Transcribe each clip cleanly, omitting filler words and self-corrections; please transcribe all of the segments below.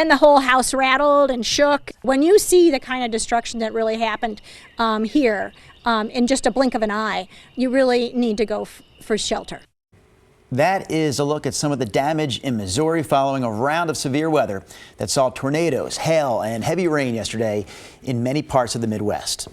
And the whole house rattled and shook. When you see the kind of destruction that really happened here in just a blink of an eye, you really need to go for shelter. That is a look at some of the damage in Missouri following a round of severe weather that saw tornadoes, hail, and heavy rain yesterday in many parts of the Midwest.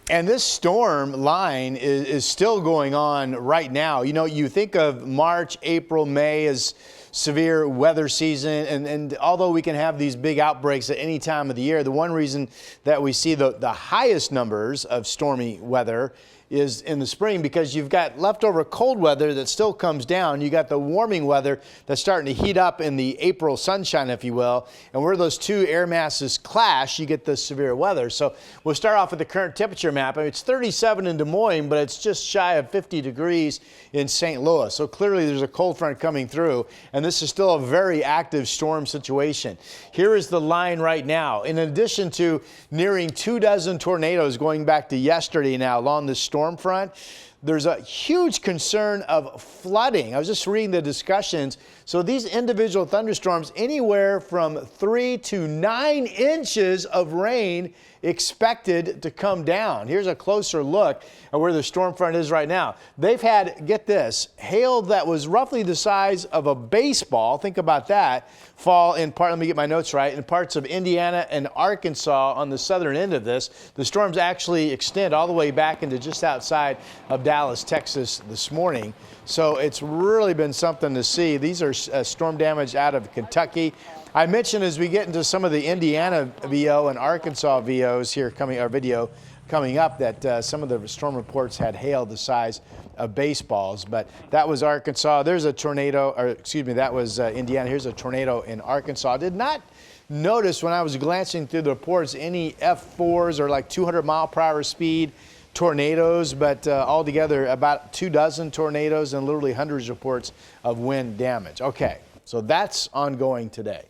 And this storm line is still going on right now. You know, you think of March, April, May as severe weather season, and although we can have these big outbreaks at any time of the year, the one reason that we see the highest numbers of stormy weather is in the spring, because you've got leftover cold weather that still comes down. You got the warming weather that's starting to heat up in the April sunshine, if you will. And where those two air masses clash, you get the severe weather. So we'll start off with the current temperature map. I mean, it's 37 in Des Moines, but it's just shy of 50 degrees in St. Louis. So clearly there's a cold front coming through, and this is still a very active storm situation. Here is the line right now. In addition to nearing 24 tornadoes going back to yesterday now along the storm front, there's a huge concern of flooding. I was just reading the discussions. So these individual thunderstorms, anywhere from 3 to 9 inches of rain expected to come down. Here's a closer look at where the storm front is right now. They've had, get this, hail that was roughly the size of a baseball, think about that, fall in part, let me get my notes right, in parts of Indiana and Arkansas on the southern end of this. The storms actually extend all the way back into just outside of Dallas, Texas this morning. So it's really been something to see. These are storm damage out of Kentucky. I mentioned as we get into some of the Indiana VO and Arkansas VOs here video coming up that some of the storm reports had hail the size of baseballs, but that was Arkansas. There's a tornado, or excuse me, that was Indiana. Here's a tornado in Arkansas. I did not notice when I was glancing through the reports any F4s or like 200-mile-per-hour speed tornadoes, but altogether about 24 tornadoes and literally hundreds of reports of wind damage. Okay, so that's ongoing today.